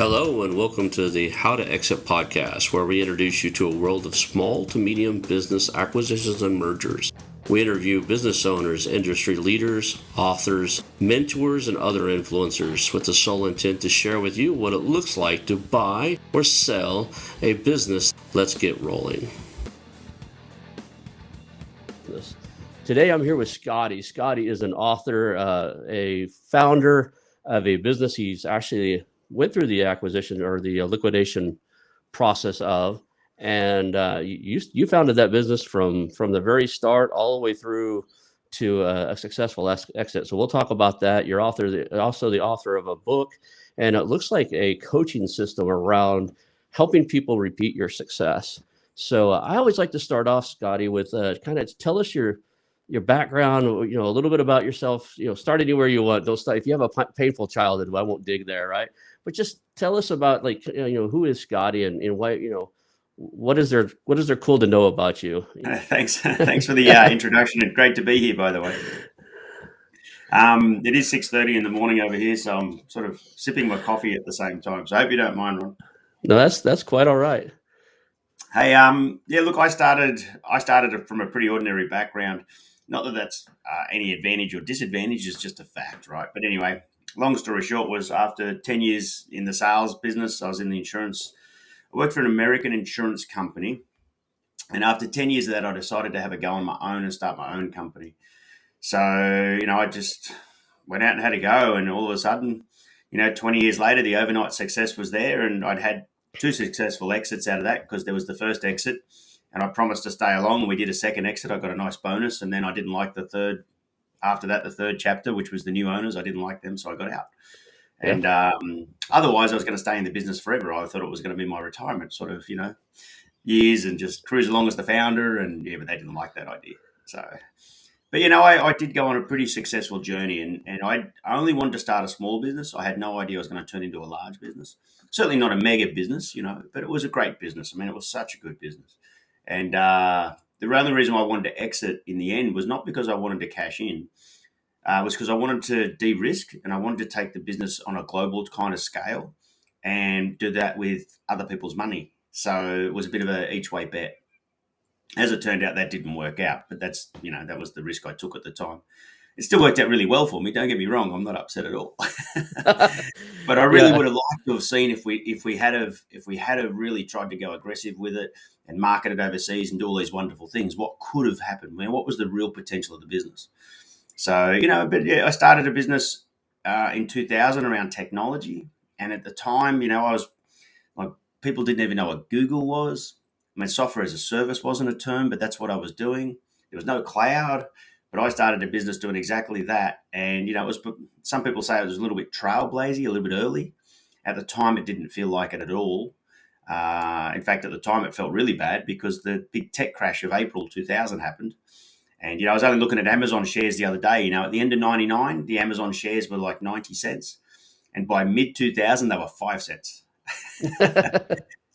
Hello and welcome to the How2Exit podcast, where we introduce you to a world of small to medium business acquisitions and mergers. We interview business owners, industry leaders, authors, mentors, and other influencers with the sole intent to share with you what it looks like to buy or sell a business. Let's get rolling. Today I'm here with Scotty. Scotty is an author, a founder of a business he's actually went through the acquisition or the liquidation process of, and you founded that business from the very start all the way through to a successful exit. So we'll talk about that. You're also the author of a book, and it looks like a coaching system around helping people repeat your success. So I always like to start off, Scotty, with kind of tell us your background, a little bit about yourself. Start anywhere you want. Don't start if you have a painful childhood. I won't dig there, right? But just tell us about who is Scotty and why, what is there cool to know about you? Thanks for the introduction. And great to be here, by the way. It is 6:30 in the morning over here, so I'm sort of sipping my coffee at the same time. So I hope you don't mind, Ron. No, that's quite all right. Hey, look, I started from a pretty ordinary background. Not that that's any advantage or disadvantage; it's just a fact, right? But anyway, long story short was after 10 years in the sales business, I was in the insurance. I worked for an American insurance company. And after 10 years of that, I decided to have a go on my own and start my own company. So, I just went out and had a go. And all of a sudden, 20 years later, the overnight success was there. And I'd had 2 successful exits out of that because there was the first exit. And I promised to stay along. We did a second exit. I got a nice bonus. And then I didn't like the third. After that, the third chapter, which was the new owners, I didn't like them. So I got out. And otherwise, I was going to stay in the business forever. I thought it was going to be my retirement sort of, years and just cruise along as the founder. And but they didn't like that idea. So, but I did go on a pretty successful journey, and I only wanted to start a small business. I had no idea I was going to turn into a large business. Certainly not a mega business, but it was a great business. I mean, it was such a good business. And the only reason why I wanted to exit in the end was not because I wanted to cash in. It was because I wanted to de-risk, and I wanted to take the business on a global kind of scale and do that with other people's money. So it was a bit of a each way bet. As it turned out, that didn't work out, but that was the risk I took at the time. It still worked out really well for me. Don't get me wrong; I'm not upset at all. But I really would have liked to have seen if we had really tried to go aggressive with it and market it overseas and do all these wonderful things. What could have happened? What was the real potential of the business? So I started a business in 2000 around technology, and at the time, I was like, people didn't even know what Google was. I mean, software as a service wasn't a term, but that's what I was doing. There was no cloud, but I started a business doing exactly that. And, it was, some people say it was a little bit trailblazy, a little bit early. At the time, it didn't feel like it at all. In fact, at the time, it felt really bad because the big tech crash of April 2000 happened. And, I was only looking at Amazon shares the other day. At the end of 99, the Amazon shares were like 90 cents. And by mid-2000, they were 5 cents.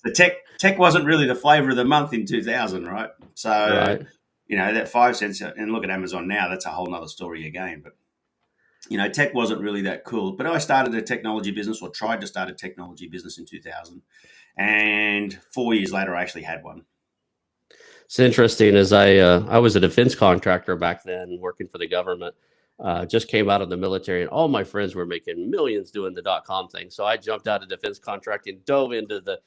So tech wasn't really the flavor of the month in 2000, right? So, that 5 cents, and look at Amazon now, that's a whole nother story again. But, tech wasn't really that cool. But I started a technology business, or tried to start a technology business in 2000. And 4 years later, I actually had one. It's interesting, as I was a defense contractor back then, working for the government. Just came out of the military, and all my friends were making millions doing the .com thing. So I jumped out of defense contracting, dove into the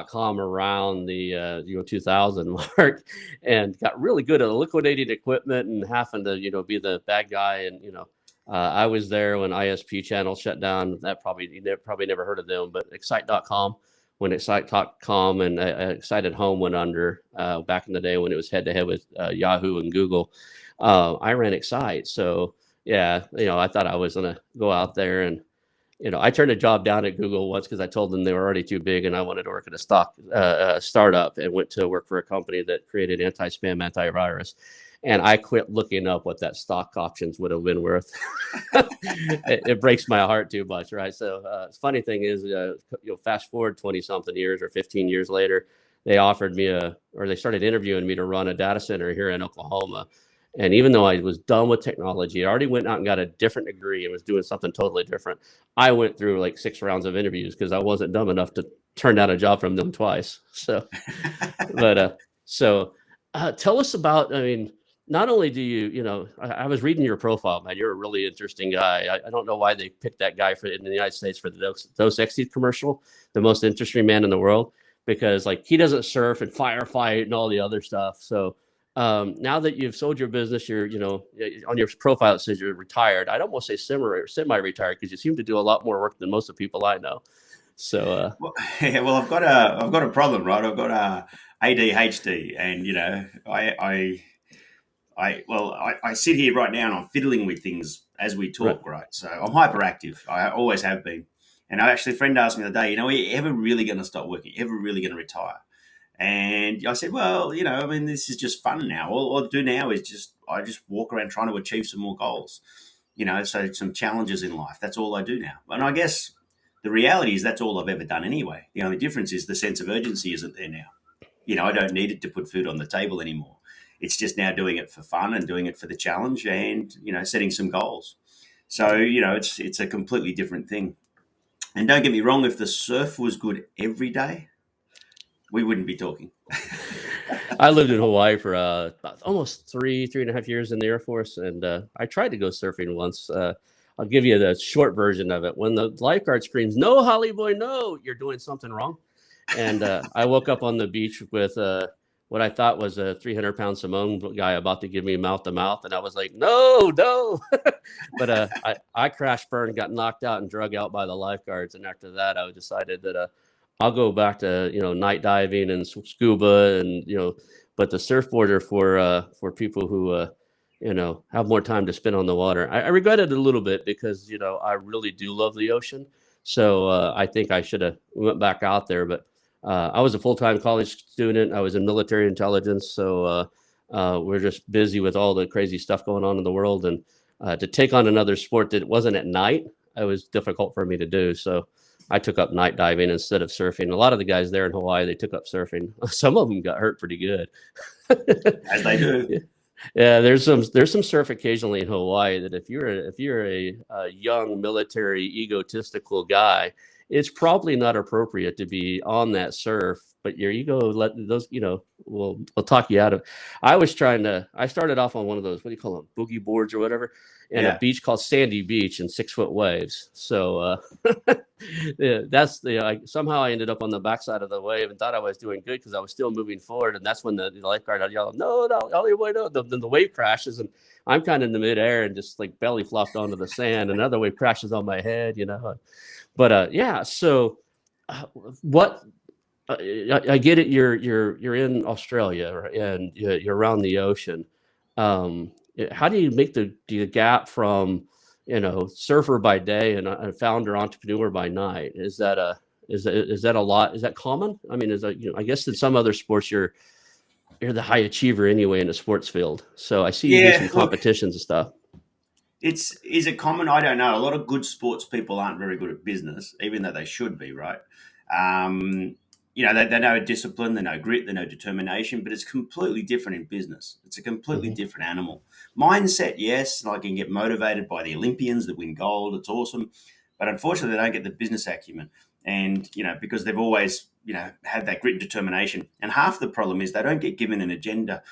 .com around the 2000 mark, and got really good at liquidating equipment and having to be the bad guy. And I was there when ISP channel shut down. That probably never heard of them, but Excite.com. When Excite.com and Excited Home went under back in the day when it was head to head with Yahoo and Google, I ran Excite. So I thought I was gonna go out there, and I turned a job down at Google once because I told them they were already too big, and I wanted to work at a startup, and went to work for a company that created anti-spam antivirus. And I quit looking up what that stock options would have been worth. It breaks my heart too much, right? So funny thing is, fast forward 20 something years or 15 years later, they offered me they started interviewing me to run a data center here in Oklahoma. And even though I was done with technology, I already went out and got a different degree and was doing something totally different. I went through like 6 rounds of interviews because I wasn't dumb enough to turn down a job from them twice. So, but tell us about. I mean, not only do I was reading your profile, man. You're a really interesting guy. I don't know why they picked that guy in the United States for the Dos Equis commercial, the most interesting man in the world, because like he doesn't surf and firefight and all the other stuff. So now that you've sold your business, you're, on your profile it says you're retired. I'd almost say semi-retired because you seem to do a lot more work than most of the people I know. So, Well, yeah, well, I've got a problem, right? I've got ADHD, and I sit here right now and I'm fiddling with things as we right. talk, right? So I'm hyperactive. I always have been. And I actually, a friend asked me the other day, are you ever really going to stop working? Ever really going to retire? And I said, well, I mean, this is just fun now. All I do now is I just walk around trying to achieve some more goals, so some challenges in life. That's all I do now. And I guess the reality is that's all I've ever done anyway. The only difference is the sense of urgency isn't there now. I don't need it to put food on the table anymore. It's just now doing it for fun and doing it for the challenge and, setting some goals. So, it's a completely different thing. And don't get me wrong, if the surf was good every day, we wouldn't be talking. I lived in Hawaii for about almost 3.5 years in the Air Force, and I tried to go surfing once. I'll give you the short version of it. When the lifeguard screams, "No, Holly boy, no!" You're doing something wrong. And I woke up on the beach with what I thought was a 300-pound Simone guy about to give me mouth to mouth, and I was like, "No, no!" But I crashed, burned, got knocked out, and drug out by the lifeguards. And after that, I decided that I'll go back to night diving and scuba and but the surfboard are for people who have more time to spend on the water. I regret it a little bit because I really do love the ocean. So I think I should have went back out there, but I was a full-time college student. I was in military intelligence, so we're just busy with all the crazy stuff going on in the world, and to take on another sport that wasn't at night, it was difficult for me to do. So I took up night diving instead of surfing. A lot of the guys there in Hawaii, they took up surfing. Some of them got hurt pretty good. As they do. Yeah, there's some surf occasionally in Hawaii that if you're a young military egotistical guy, it's probably not appropriate to be on that surf. But your ego let those will talk you out of. I started off on one of those, what do you call them, boogie boards or whatever, in a Yeah. beach called Sandy Beach in 6 foot waves. So yeah, somehow I ended up on the backside of the wave and thought I was doing good because I was still moving forward. And that's when the lifeguard yelled, "No, no, Ollie, boy, no!" Then the wave crashes, and I'm kind of in the midair and just like belly flopped onto the sand. Another wave crashes on my head. But yeah, so what? I get it. You're in Australia, right? And you're around the ocean. How do you make the gap from surfer by day and a founder entrepreneur by night? Is that a lot? Is that common? I mean, I guess in some other sports you're the high achiever anyway in the sports field. So I see you do some Yeah. Look, competitions and stuff. is it common? I don't know. A lot of good sports people aren't very good at business, even though they should be, right? Um, they know discipline, they know grit, they know determination, but it's completely different in business. It's a completely Hmm. different animal. Mindset, yes, I can get motivated by the Olympians that win gold. It's awesome. But unfortunately, they don't get the business acumen. And, because they've always, had that grit and determination. And half the problem is they don't get given an agenda,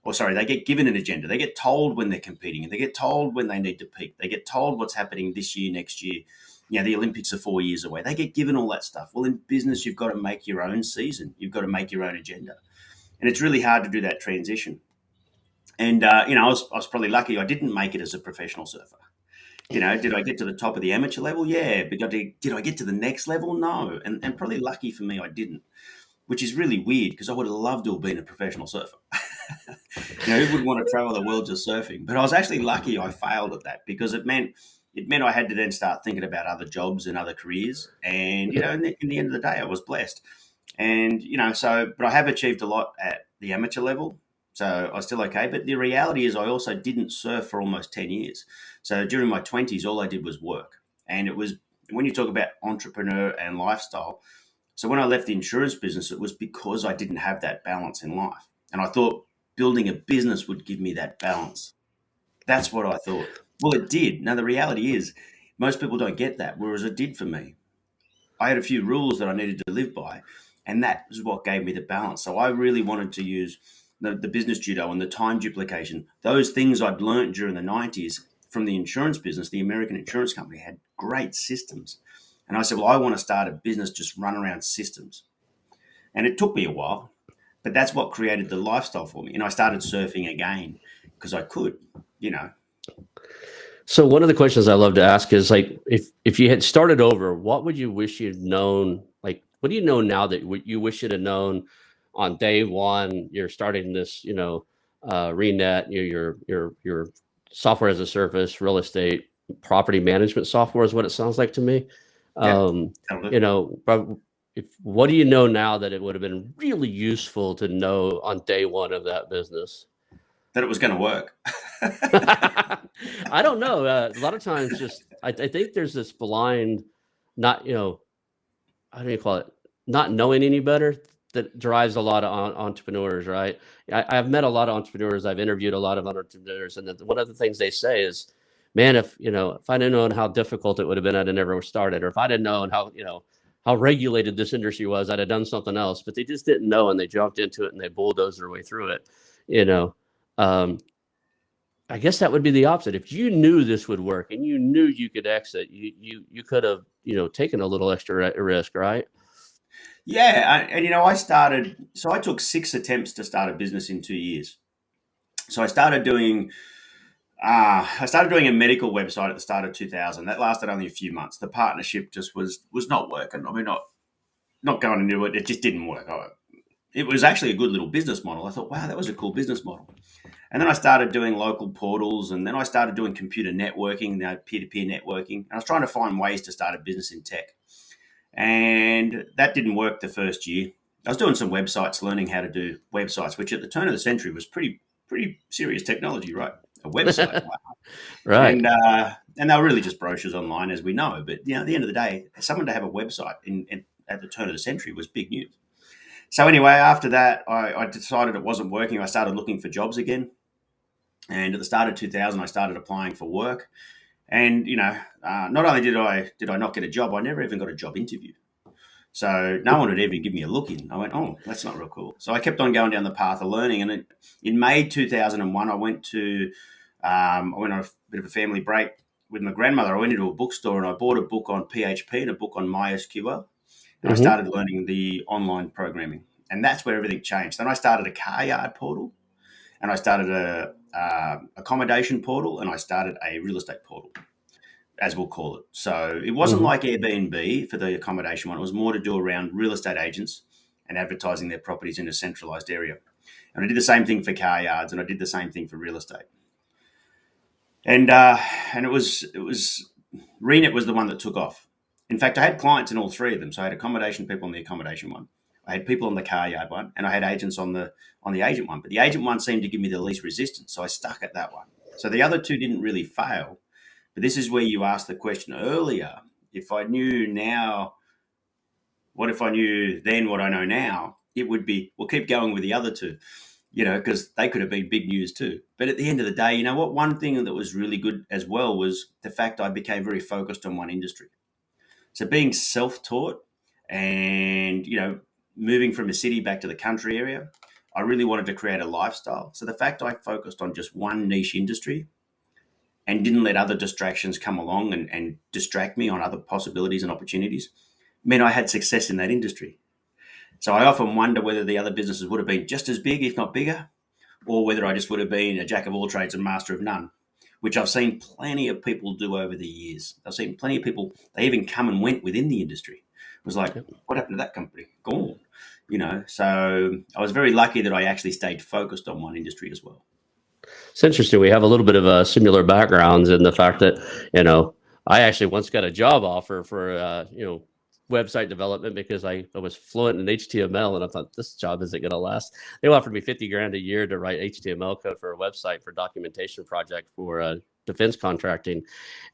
or sorry, they get given an agenda. They get told when they're competing, and they get told when they need to peak. They get told what's happening this year, next year. The Olympics are 4 years away. They get given all that stuff. Well, in business, you've got to make your own season. You've got to make your own agenda. And it's really hard to do that transition. And, I was probably lucky I didn't make it as a professional surfer. Did I get to the top of the amateur level? Yeah. But did I get to the next level? No. And probably lucky for me, I didn't, which is really weird because I would have loved to have been a professional surfer. Who wouldn't want to travel the world just surfing? But I was actually lucky I failed at that because it meant I had to then start thinking about other jobs and other careers. And in the end of the day, I was blessed. And but I have achieved a lot at the amateur level, so I was still okay. But the reality is, I also didn't surf for almost 10 years. So during my 20s, all I did was work, and it was when you talk about entrepreneur and lifestyle. So when I left the insurance business, it was because I didn't have that balance in life, and I thought building a business would give me that balance. That's what I thought. Well, it did. Now, the reality is most people don't get that, whereas it did for me. I had a few rules that I needed to live by, and that is what gave me the balance. So I really wanted to use the business judo and the time duplication. Those things I'd learned during the 90s from the insurance business. The American insurance company had great systems. And I said, well, I want to start a business just run around systems. And it took me a while, but that's what created the lifestyle for me. And I started surfing again because I could, you know. So one of the questions I love to ask is like, if you had started over, what would you wish you'd known? Like, what do you know now that you wish you'd have known on day one? You're starting this, ReNet, your software as a service, real estate, property management software is what it sounds like to me. Yeah. But what do you know now that it would have been really useful to know on day one of that business? That it was going to work. I don't know. A lot of times, I think there's this blind, not how do you call it? Not knowing any better that drives a lot of entrepreneurs, right? I've met a lot of entrepreneurs. I've interviewed a lot of entrepreneurs, and one of the things they say is, "Man, if I didn't know how difficult it would have been, I'd have never started. Or if I didn't know how regulated this industry was, I'd have done something else." But they just didn't know, and they jumped into it and they bulldozed their way through it. You know. I guess that would be the opposite. If you knew this would work and you knew you could exit, you could have taken a little extra risk, right? Yeah, and I started. So I took 6 attempts to start a business in 2 years. So I started doing. I started doing a medical website at the start of 2000. That lasted only a few months. The partnership just was not working. I mean, not going into it. It just didn't work. It was actually a good little business model. I thought, wow, that was a cool business model. And then I started doing local portals, and then I started doing computer networking, peer-to-peer networking. And I was trying to find ways to start a business in tech. And that didn't work the first year. I was doing some websites, learning how to do websites, which at the turn of the century was pretty serious technology, right? A website. Right. And they were really just brochures online, as we know. But at the end of the day, someone to have a website at the turn of the century was big news. So anyway, after that, I decided it wasn't working. I started looking for jobs again. And at the start of 2000, I started applying for work. And, not only did I not get a job, I never even got a job interview. So no one would even give me a look in. I went, oh, that's not real cool. So I kept on going down the path of learning. And in May 2001, I went on a bit of a family break with my grandmother. I went into a bookstore and I bought a book on PHP and a book on MySQL. And I started learning the online programming. And that's where everything changed. Then I started a car yard portal, and I started a accommodation portal, and I started a real estate portal, as we'll call it. So it wasn't like Airbnb for the accommodation one. It was more to do around real estate agents and advertising their properties in a centralized area. And I did the same thing for car yards, and I did the same thing for real estate. And it was ReNet was the one that took off. In fact, I had clients in all three of them. So I had accommodation people on the accommodation one. I had people on the car yard one, and I had agents on the agent one. But the agent one seemed to give me the least resistance, so I stuck at that one. So the other two didn't really fail. But this is where you asked the question earlier. If I knew now, what if I knew then what I know now? It would be, well, keep going with the other two, because they could have been big news too. But at the end of the day, what? One thing that was really good as well was the fact I became very focused on one industry. So being self-taught and, moving from a city back to the country area, I really wanted to create a lifestyle. So the fact I focused on just one niche industry and didn't let other distractions come along and distract me on other possibilities and opportunities meant I had success in that industry. So I often wonder whether the other businesses would have been just as big, if not bigger, or whether I just would have been a jack of all trades and master of none, which I've seen plenty of people do over the years. I've seen plenty of people, they even come and went within the industry. It was like, what happened to that company? Gone. So I was very lucky that I actually stayed focused on one industry as well. It's interesting. We have a little bit of a similar backgrounds in the fact that, I actually once got a job offer for, website development because I was fluent in HTML, and I thought this job isn't going to last. They offered me $50,000 a year to write HTML code for a website for documentation project for defense contracting.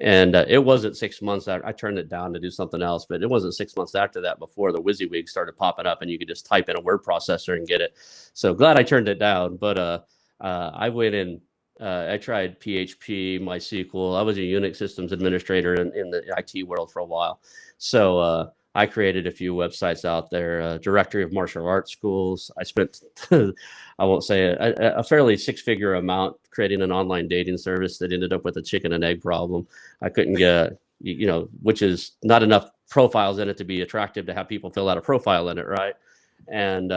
And it wasn't 6 months. I turned it down to do something else, but it wasn't 6 months after that before the WYSIWYG started popping up and you could just type in a word processor and get it. So glad I turned it down. But I went in. I tried PHP, MySQL. I was a Unix systems administrator in the IT world for a while, so I created a few websites out there. Directory of martial arts schools. I spent, I won't say a fairly six-figure amount creating an online dating service that ended up with a chicken and egg problem. I couldn't get, which is not enough profiles in it to be attractive to have people fill out a profile in it, right? And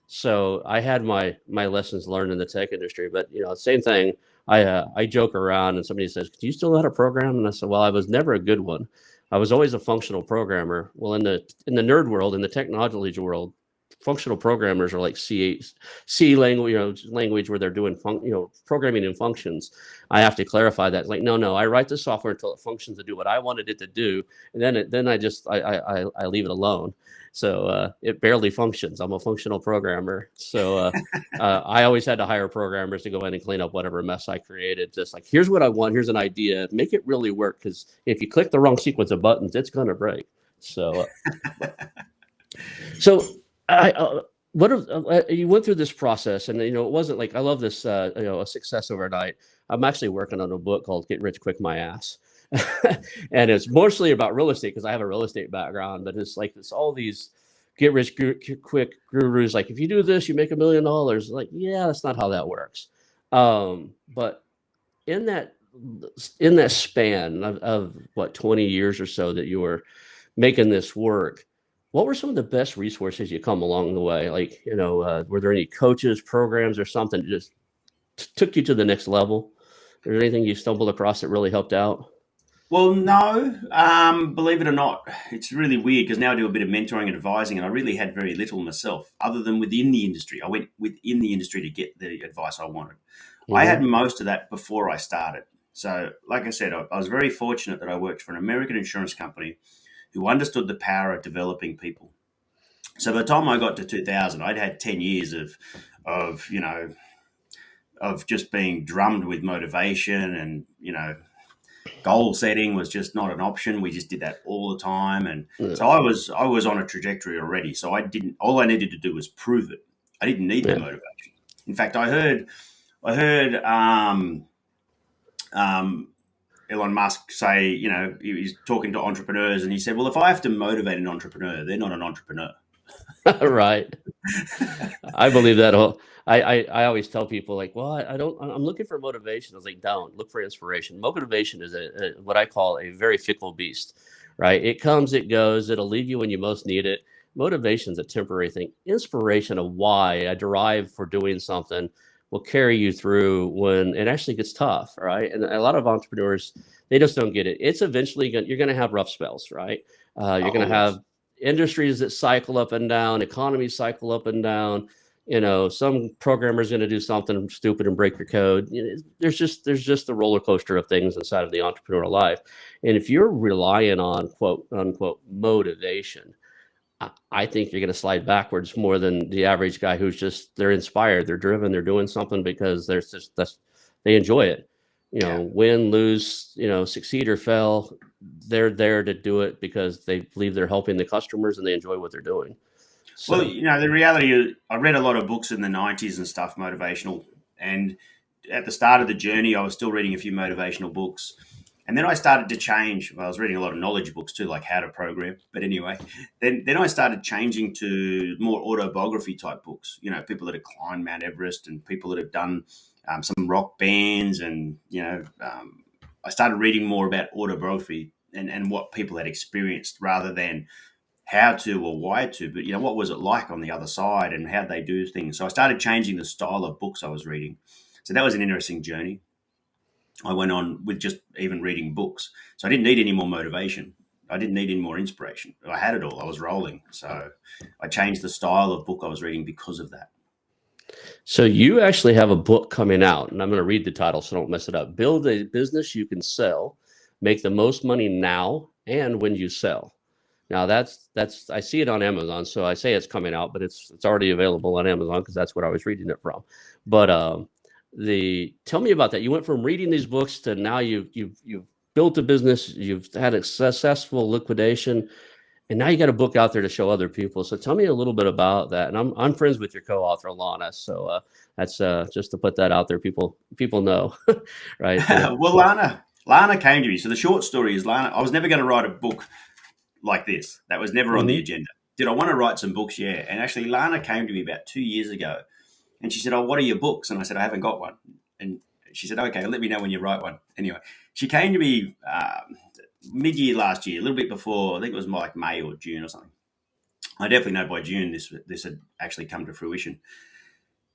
so I had my lessons learned in the tech industry, but same thing. I joke around, and somebody says, "Do you still know how to program?" And I said, "Well, I was never a good one. I was always a functional programmer." Well, in the nerd world, in the technology world, functional programmers are like C language, language where they're doing programming in functions. I have to clarify that. It's like, no, I write the software until it functions to do what I wanted it to do, and then I leave it alone. So it barely functions. I'm a functional programmer. So I always had to hire programmers to go in and clean up whatever mess I created. Just like, here's what I want. Here's an idea. Make it really work. Because if you click the wrong sequence of buttons, it's going to break. So, so you went through this process, and it wasn't like, I love this, a success overnight. I'm actually working on a book called Get Rich Quick My Ass. And it's mostly about real estate because I have a real estate background, but it's all these get rich quick gurus. Like, if you do this, you make $1 million. Like, yeah, that's not how that works. But in that span of what, 20 years or so that you were making this work, what were some of the best resources you come along the way? Like, were there any coaches, programs, or something that just took you to the next level? Is there anything you stumbled across that really helped out? Well, no, believe it or not, it's really weird because now I do a bit of mentoring and advising, and I really had very little myself other than within the industry. I went within the industry to get the advice I wanted. I had most of that before I started. So, like I said, I was very fortunate that I worked for an American insurance company who understood the power of developing people. So by the time I got to 2000, I'd had 10 years of of just being drummed with motivation, and goal setting was just not an option. We just did that all the time, and so I was on a trajectory already. So all I needed to do was prove it. I didn't need the motivation. In fact, I heard Elon Musk say, he was talking to entrepreneurs, and he said, "Well, if I have to motivate an entrepreneur, they're not an entrepreneur." Right. I believe that whole. I always tell people, like, well, I'm looking for motivation. I was like, don't look for inspiration. Motivation is what I call a very fickle beast, right? It comes, it goes, it'll leave you when you most need it. Motivation is a temporary thing. Inspiration, a why, a drive for doing something, will carry you through when it actually gets tough, right? And a lot of entrepreneurs, they just don't get it. It's eventually you're going to have rough spells, right? You're going to have industries that cycle up and down, economies cycle up and down. Some programmer's going to do something stupid and break your code. There's just the roller coaster of things inside of the entrepreneurial life. And if you're relying on quote unquote motivation, I think you're going to slide backwards more than the average guy who's they're inspired, they're driven, they're doing something because they enjoy it. Win, lose, succeed or fail, they're there to do it because they believe they're helping the customers and they enjoy what they're doing. So. Well, the reality is, I read a lot of books in the 90s and stuff, motivational. And at the start of the journey, I was still reading a few motivational books. And then I started to change. Well, I was reading a lot of knowledge books too, like How to Program. But anyway, then I started changing to more autobiography type books. People that have climbed Mount Everest and people that have done some rock bands. And, I started reading more about autobiography and what people had experienced rather than how to or why to, but what was it like on the other side and how they do things. So I started changing the style of books I was reading. So that was an interesting journey. I went on with just even reading books. So I didn't need any more motivation. I didn't need any more inspiration. I had it all. I was rolling. So I changed the style of book I was reading because of that. So you actually have a book coming out, and I'm going to read the title so don't mess it up. Build a business you can sell, make the most money now and when you sell. Now that's I see it on Amazon, so I say it's coming out, but it's already available on Amazon because that's what I was reading it from. But tell me about that. You went from reading these books to now you've built a business, you've had a successful liquidation. And now you got a book out there to show other people. So tell me a little bit about that. And I'm friends with your co-author Lana, so that's just to put that out there. People know, right? Well, Lana came to me. So the short story is Lana. I was never going to write a book like this. That was never on the agenda. Did I want to write some books? Yeah. And actually, Lana came to me about 2 years ago, and she said, "Oh, what are your books?" And I said, "I haven't got one." And she said, "Okay, let me know when you write one." Anyway, she came to me mid-year last year, a little bit before. I think it was like May or June or something. I definitely know by June this had actually come to fruition.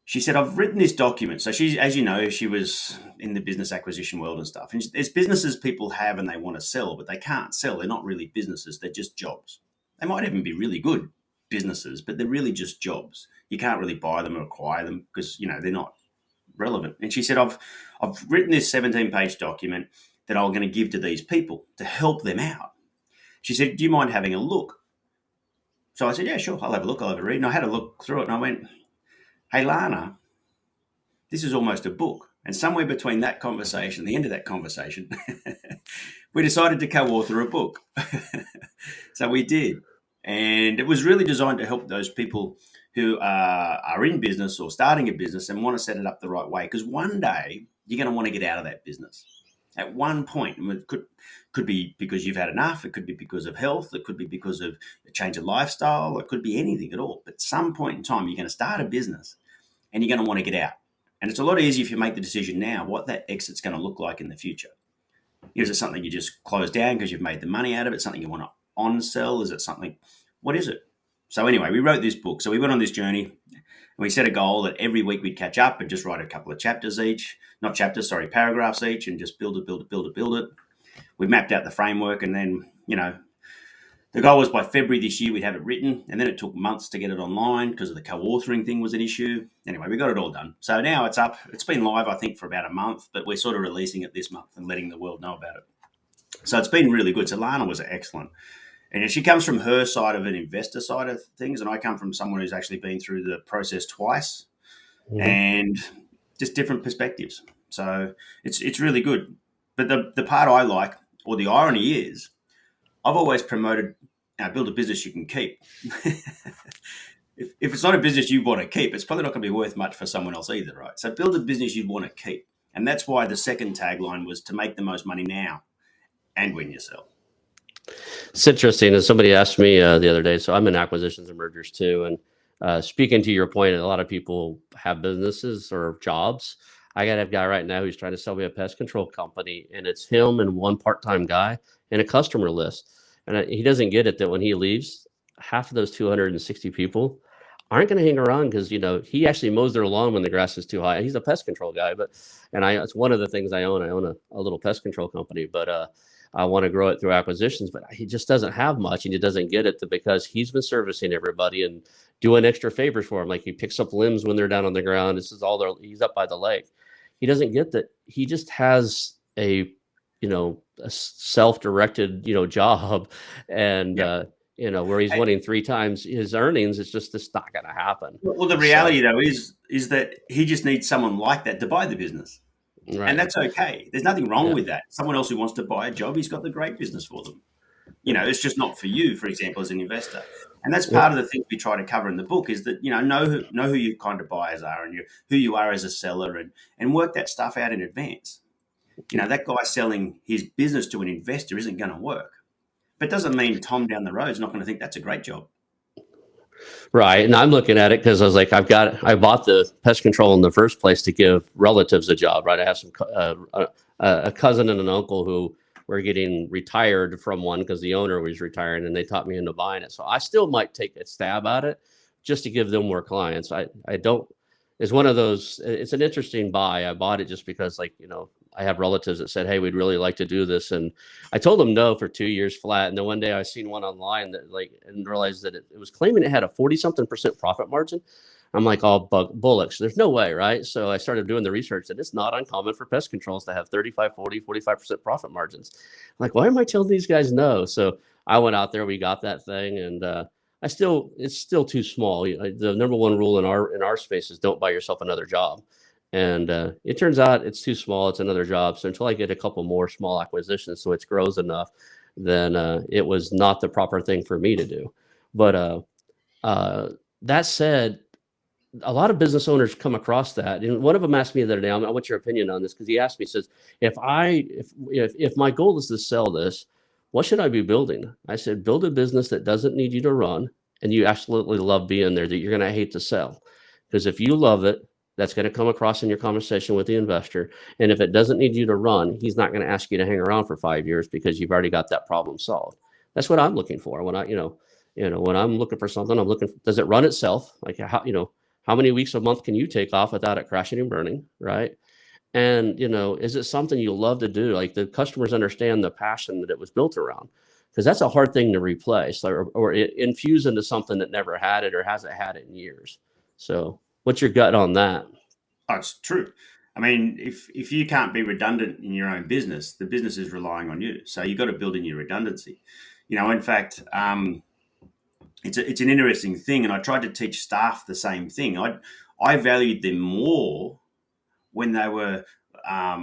She said, "I've written this document." So she, as you know, she was in the business acquisition world and stuff. And there's businesses people have and they want to sell, but they can't sell. They're not really businesses. They're just jobs. They might even be really good businesses, but they're really just jobs. You can't really buy them or acquire them because, they're not relevant. And she said, I've written this 17-page document that I'm going to give to these people to help them out. She said, "Do you mind having a look?" So I said, "Yeah, sure. I'll have a look. I'll have a read." And I had a look through it and I went, "Hey, Lana, this is almost a book." And somewhere between that conversation, the end of that conversation, we decided to co-author a book. So we did. And it was really designed to help those people who are in business or starting a business and want to set it up the right way. Because one day you're going to want to get out of that business. At one point, it could be because you've had enough. It could be because of health. It could be because of a change of lifestyle. It could be anything at all. But at some point in time, you're going to start a business and you're going to want to get out. And it's a lot easier if you make the decision now what that exit's going to look like in the future. Is it something you just close down because you've made the money out of it? Something you want to on-sell? Is it something? What is it? So anyway, we wrote this book. So we went on this journey and we set a goal that every week we'd catch up and just write a couple of chapters each. Not chapters, sorry, paragraphs each, and just build it. We mapped out the framework, and then, the goal was by February this year we'd have it written, and then it took months to get it online because of the co-authoring thing was an issue. Anyway, we got it all done. So now it's up. It's been live, I think, for about a month, but we're sort of releasing it this month and letting the world know about it. So it's been really good. So Lana was excellent. And she comes from her side of an investor side of things, and I come from someone who's actually been through the process twice and just different perspectives. So it's really good. But the part I like, or the irony is, I've always promoted build a business you can keep. If it's not a business you want to keep, it's probably not going to be worth much for someone else either, right? So build a business you'd want to keep. And that's why the second tagline was to make the most money now and when you sell. It's interesting. As somebody asked me the other day, so I'm in acquisitions and mergers too. And speaking to your point, a lot of people have businesses or jobs. I got a guy right now who's trying to sell me a pest control company, and it's him and one part-time guy and a customer list. And he doesn't get it that when he leaves, half of those 260 people aren't going to hang around because, he actually mows their lawn when the grass is too high. He's a pest control guy, it's one of the things I own. I own a little pest control company, but I want to grow it through acquisitions, but he just doesn't have much, and he doesn't get it because he's been servicing everybody and doing extra favors for him. Like he picks up limbs when they're down on the ground. He's up by the lake. He doesn't get that. He just has a self-directed, job, and where he's winning 3 times his earnings. It's just not going to happen. Well, the reality though is that he just needs someone like that to buy the business. Right. And that's okay. There's nothing wrong with that. Someone else who wants to buy a job, he's got the great business for them. It's just not for you, for example, as an investor. And that's part of the thing we try to cover in the book is that, know who your kind of buyers are and who you are as a seller and work that stuff out in advance. That guy selling his business to an investor isn't going to work. But it doesn't mean Tom down the road is not going to think that's a great job. Right. And I'm looking at it because I was like, I bought the pest control in the first place to give relatives a job, right? I have some, a cousin and an uncle who were getting retired from one because the owner was retiring, and they taught me into buying it. So I still might take a stab at it just to give them more clients. It's one of those, it's an interesting buy. I bought it just because I have relatives that said, "Hey, we'd really like to do this." And I told them no for 2 years flat. And then one day I seen one online that and realized that it was claiming it had a 40-something% profit margin. I'm like, oh, bullocks. There's no way, right? So I started doing the research, and it's not uncommon for pest controls to have 35, 40, 45% profit margins. I'm like, why am I telling these guys no? So I went out there, we got that thing, and it's still too small. The number one rule in our space is don't buy yourself another job. And it turns out it's too small. It's another job. So until I get a couple more small acquisitions, so it grows enough, then it was not the proper thing for me to do. But uh, that said, a lot of business owners come across that, and one of them asked me the other day, "I want your opinion on this," because he asked me, says, if my goal is to sell this, what should I be building? I said, build a business that doesn't need you to run, and you absolutely love being there, that you're going to hate to sell, because if you love it, that's going to come across in your conversation with the investor. And if it doesn't need you to run, he's not going to ask you to hang around for 5 years because you've already got that problem solved. That's what I'm looking for when when I'm looking for something. I'm looking, does it run itself? Like how many weeks a month can you take off without it crashing and burning, right? And is it something you love to do? Like, the customers understand the passion that it was built around, because that's a hard thing to replace, or infuse into something that never had it or hasn't had it in years. So what's your gut on that? Oh, it's true. I mean, if you can't be redundant in your own business, the business is relying on you. So you've got to build in your redundancy. In fact, it's an interesting thing, and I tried to teach staff the same thing. I valued them more when they were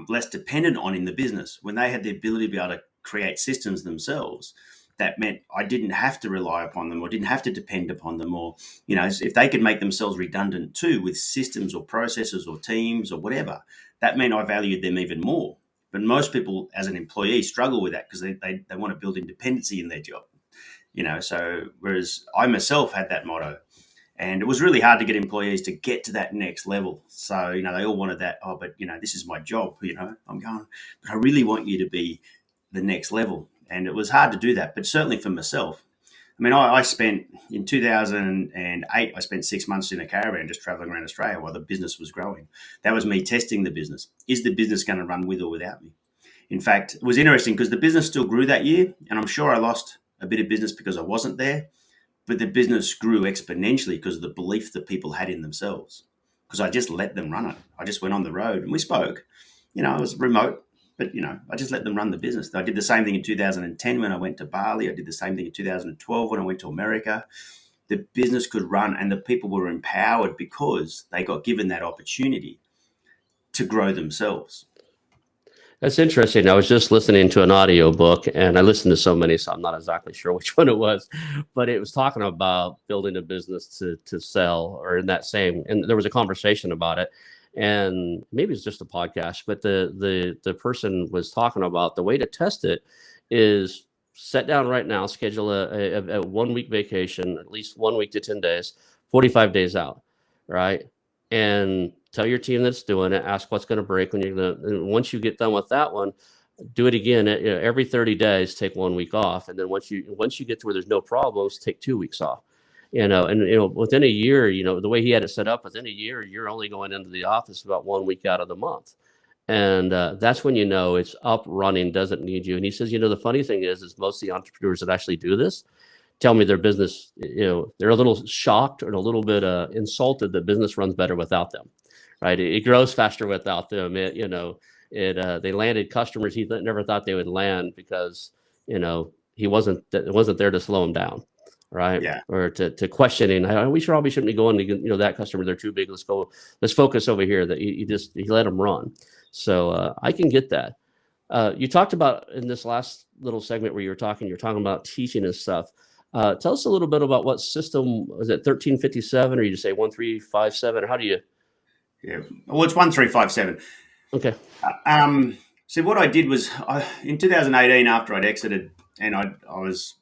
less dependent on in the business, when they had the ability to be able to create systems themselves. That meant I didn't have to rely upon them, or didn't have to depend upon them, or if they could make themselves redundant too with systems or processes or teams or whatever, that meant I valued them even more. But most people as an employee struggle with that because they want to build independency in their job. So whereas I myself had that motto, and it was really hard to get employees to get to that next level. So, they all wanted that, oh, but, this is my job, I'm going, but I really want you to be the next level. And it was hard to do that, but certainly for myself. I mean, I spent, in 2008, I spent 6 months in a caravan just traveling around Australia while the business was growing. That was me testing the business. Is the business going to run with or without me? In fact, it was interesting because the business still grew that year, and I'm sure I lost a bit of business because I wasn't there. But the business grew exponentially because of the belief that people had in themselves. Because I just let them run it. I just went on the road and we spoke. I was remote, but I just let them run the business. I did the same thing in 2010 when I went to Bali. I did the same thing in 2012 when I went to America. The business could run, and the people were empowered because they got given that opportunity to grow themselves. That's interesting. I was just listening to an audio book, and I listened to so many, so I'm not exactly sure which one it was, but it was talking about building a business to sell, or in that same, and there was a conversation about it, and maybe it's just a podcast, but the person was talking about the way to test it is sit down right now, schedule a 1 week vacation, at least 1 week to 10 days, 45 days out, right? And tell your team that's doing it, ask what's going to break when you're going to, and once you get done with that one, do it again. Every 30 days, take 1 week off. And then once you get to where there's no problems, take 2 weeks off. And within a year, the way he had it set up, within a year, you're only going into the office about 1 week out of the month. And that's when it's up, running, doesn't need you. And he says, the funny thing is most of the entrepreneurs that actually do this tell me their business, they're a little shocked and a little bit insulted that business runs better without them, right? It grows faster without them. They landed customers he never thought they would land because, he wasn't there to slow them down, right? Yeah. Or to questioning, we probably shouldn't be going to, that customer, they're too big. Let's focus over here. That he let them run. So I can get that. You talked about in this last little segment where you're talking about teaching and stuff. Tell us a little bit about what system was it, 1357, or you just say 1357, or how do you? Yeah. Well, it's 1357. Okay. So what I did was in 2018, after I'd exited and I was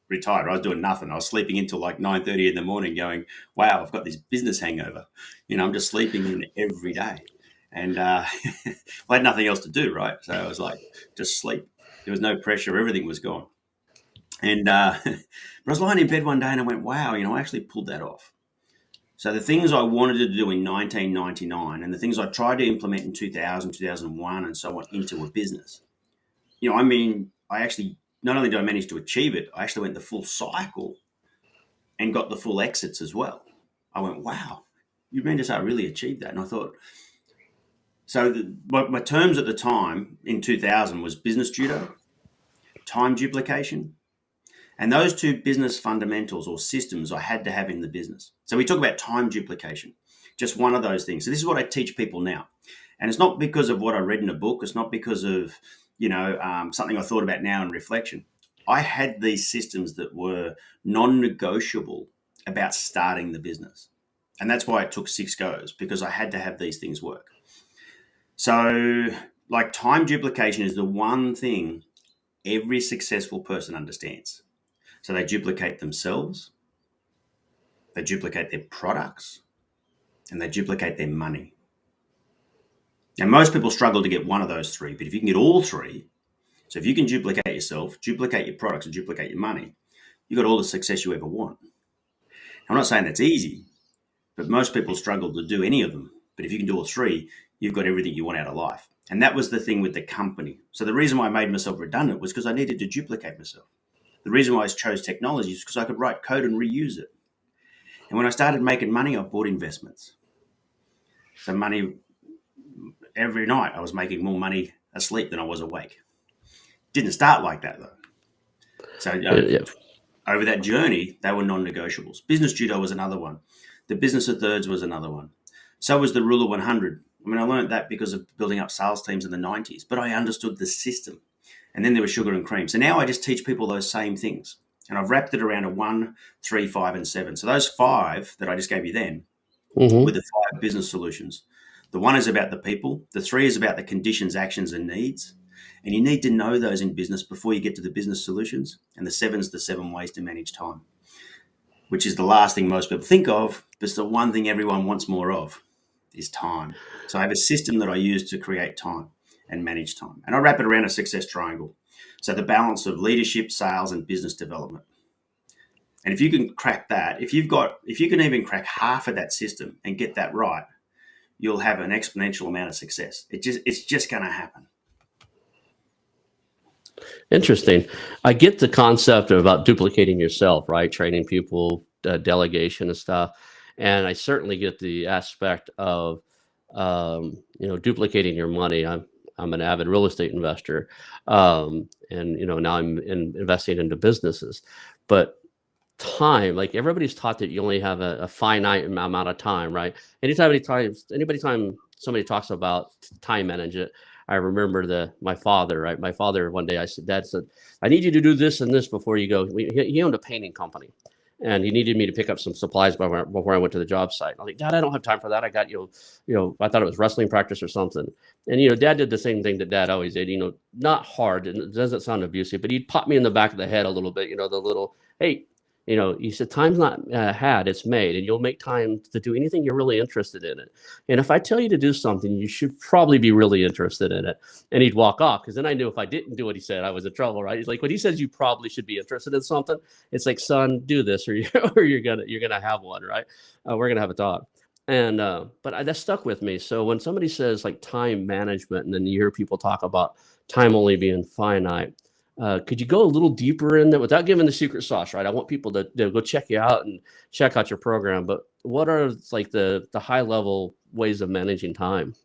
retired, I was doing nothing. I was sleeping until like 9:30 in the morning going, wow, I've got this business hangover. I'm just sleeping in every day. And I had nothing else to do, right? So I was like, just sleep. There was no pressure. Everything was gone. And but I was lying in bed one day and I went, wow, I actually pulled that off. So the things I wanted to do in 1999 and the things I tried to implement in 2000, 2001 and so on into a business, I actually, not only did I manage to achieve it, I actually went the full cycle and got the full exits as well. I went, wow, you mean to say I really achieved that? And I thought, so my terms at the time in 2000 was business judo, time duplication, and those two business fundamentals or systems I had to have in the business. So we talk about time duplication, just one of those things. So this is what I teach people now. And it's not because of what I read in a book. It's not because of, something I thought about now in reflection. I had these systems that were non-negotiable about starting the business. And that's why it took 6 goes, because I had to have these things work. So, like, time duplication is the one thing every successful person understands. So they duplicate themselves, they duplicate their products, and they duplicate their money. Now, most people struggle to get one of those three, but if you can get all three, so if you can duplicate yourself, duplicate your products, and duplicate your money, you've got all the success you ever want. I'm not saying that's easy, but most people struggle to do any of them. But if you can do all three, you've got everything you want out of life. And that was the thing with the company. So the reason why I made myself redundant was because I needed to duplicate myself. The reason why I chose technology is because I could write code and reuse it. And when I started making money, I bought investments. So money, every night I was making more money asleep than I was awake. Didn't start like that though. So Yeah. over that journey, they were non-negotiables. Business judo was another one. The business of thirds was another one. So was the rule of 100. I mean, I learned that because of building up sales teams in the 90s, but I understood the system. And then there was sugar and cream. So now I just teach people those same things. And I've wrapped it around a 1, 3, 5, and 7. So those 5 that I just gave you then were the 5 business solutions. The 1 is about the people. The 3 is about the conditions, actions, and needs. And you need to know those in business before you get to the business solutions. And the 7 is the 7 ways to manage time, which is the last thing most people think of, but it's the one thing everyone wants more of, is time. So I have a system that I use to create time and manage time. And I wrap it around a success triangle. So the balance of leadership, sales, and business development. And if you can crack that, if you can even crack half of that system and get that right, you'll have an exponential amount of success. It's just going to happen. Interesting. I get the concept about duplicating yourself, right? Training people, delegation and stuff. And I certainly get the aspect of, duplicating your money. I'm an avid real estate investor. And, now I'm investing into businesses, but time, like everybody's taught that you only have a finite amount of time, right? Anytime somebody talks about time management, I remember my father, right? My father, one day Dad said, I need you to do this and this before you go. He owned a painting company and he needed me to pick up some supplies before I went to the job site. I was like, Dad, I don't have time for that. I got, I thought it was wrestling practice or something. And, Dad did the same thing that Dad always did, not hard. And it doesn't sound abusive, but he'd pop me in the back of the head a little bit, the little, hey, he said, time's not had, it's made, and you'll make time to do anything you're really interested in it. And if I tell you to do something, you should probably be really interested in it. And he'd walk off, because then I knew if I didn't do what he said, I was in trouble, right? He's like, when he says you probably should be interested in something, it's like, son, do this, or you're gonna have one, right? We're gonna have a talk. And but that stuck with me. So when somebody says like time management, and then you hear people talk about time only being finite, could you go a little deeper in that without giving the secret sauce, right? I want people to go check you out and check out your program, but what are like the high level ways of managing time?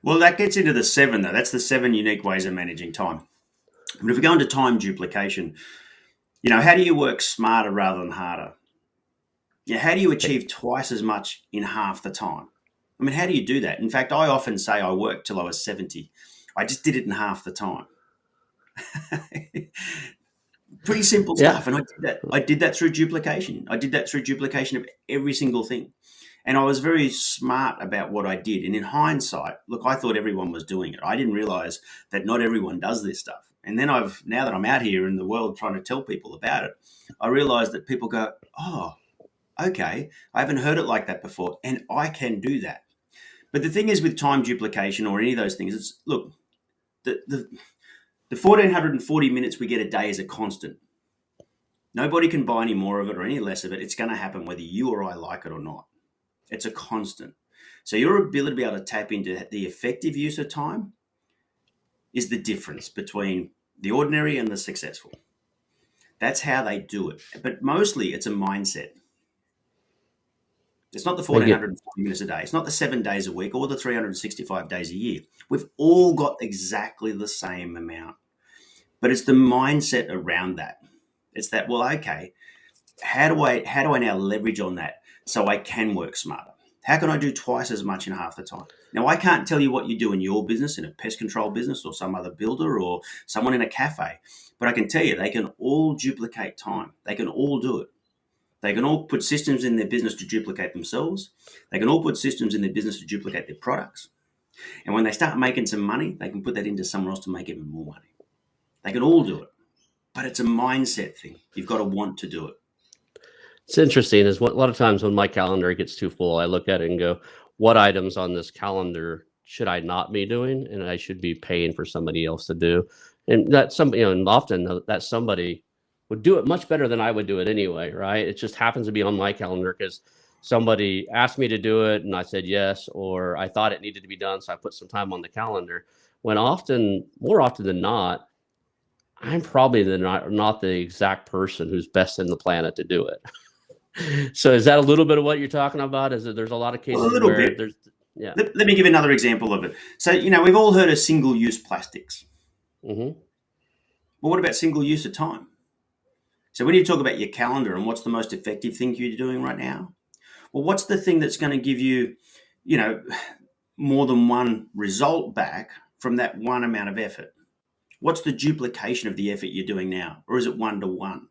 Well, that gets into the 7 though. That's the 7 unique ways of managing time. But if we go into time duplication, how do you work smarter rather than harder? How do you achieve twice as much in half the time? I mean, how do you do that? In fact, I often say I worked till I was 70. I just did it in half the time. Pretty simple stuff. And I did that through duplication. I did that through duplication of every single thing. And I was very smart about what I did. And in hindsight, look, I thought everyone was doing it. I didn't realize that not everyone does this stuff. And then now that I'm out here in the world trying to tell people about it, I realized that people go, oh, okay, I haven't heard it like that before. And I can do that. But the thing is with time duplication or any of those things, it's, look, the 1,440 minutes we get a day is a constant. Nobody can buy any more of it or any less of it. It's going to happen whether you or I like it or not. It's a constant. So your ability to be able to tap into the effective use of time is the difference between the ordinary and the successful. That's how they do it. But mostly it's a mindset. It's not the 1,440 minutes a day. It's not the 7 days a week or the 365 days a year. We've all got exactly the same amount. But it's the mindset around that. It's that, well, okay, how do I now leverage on that so I can work smarter? How can I do twice as much in half the time? Now, I can't tell you what you do in your business, in a pest control business or some other builder or someone in a cafe, but I can tell you they can all duplicate time. They can all do it. They can all put systems in their business to duplicate themselves. They can all put systems in their business to duplicate their products. And when they start making some money, they can put that into somewhere else to make even more money. They can all do it. But it's a mindset thing. You've got to want to do it. It's interesting is what a lot of times when my calendar gets too full, I look at it and go, what items on this calendar should I not be doing? And I should be paying for somebody else to do. And that somebody, and often that somebody would do it much better than I would do it anyway, right? It just happens to be on my calendar because somebody asked me to do it and I said yes, or I thought it needed to be done. So I put some time on the calendar when more often than not, I'm probably not the exact person who's best in the planet to do it. So is that a little bit of what you're talking about? Is that there's a lot of cases Well, a little where bit. there's, yeah. Let me give another example of it. So, we've all heard of single-use plastics. Mm-hmm. But what about single-use of time? So when you talk about your calendar and what's the most effective thing you're doing right now, well, what's the thing that's going to give you, more than one result back from that one amount of effort? What's the duplication of the effort you're doing now? Or is it one-to-one?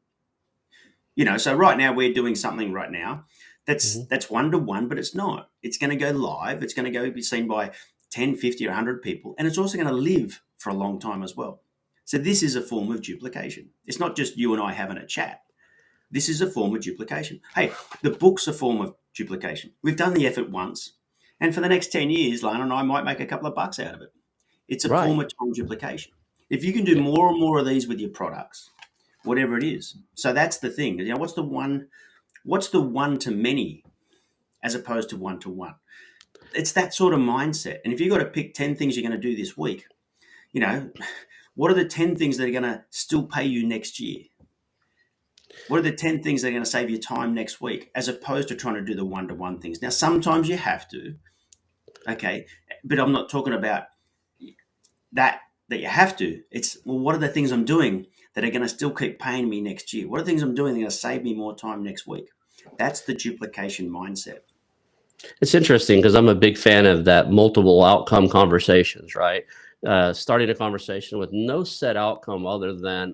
So right now we're doing something right now that's one-to-one, but it's not. It's going to go live. It's going to be seen by 10, 50, or 100 people. And it's also going to live for a long time as well. So this is a form of duplication. It's not just you and I having a chat. This is a form of duplication. Hey, the book's a form of duplication. We've done the effort once. And for the next 10 years, Lana and I might make a couple of bucks out of it. It's a form of time duplication. If you can do more and more of these with your products, whatever it is. So that's the thing. What's the one to many as opposed to one to one? It's that sort of mindset. And if you've got to pick 10 things you're going to do this week, what are the 10 things that are going to still pay you next year? What are the 10 things that are going to save you time next week, as opposed to trying to do the one-to-one things? Now, sometimes you have to, okay, but I'm not talking about that you have to. It's, well, what are the things I'm doing that are going to still keep paying me next year? What are the things I'm doing that are going to save me more time next week? That's the duplication mindset. It's interesting because I'm a big fan of that multiple outcome conversations, right? Starting a conversation with no set outcome other than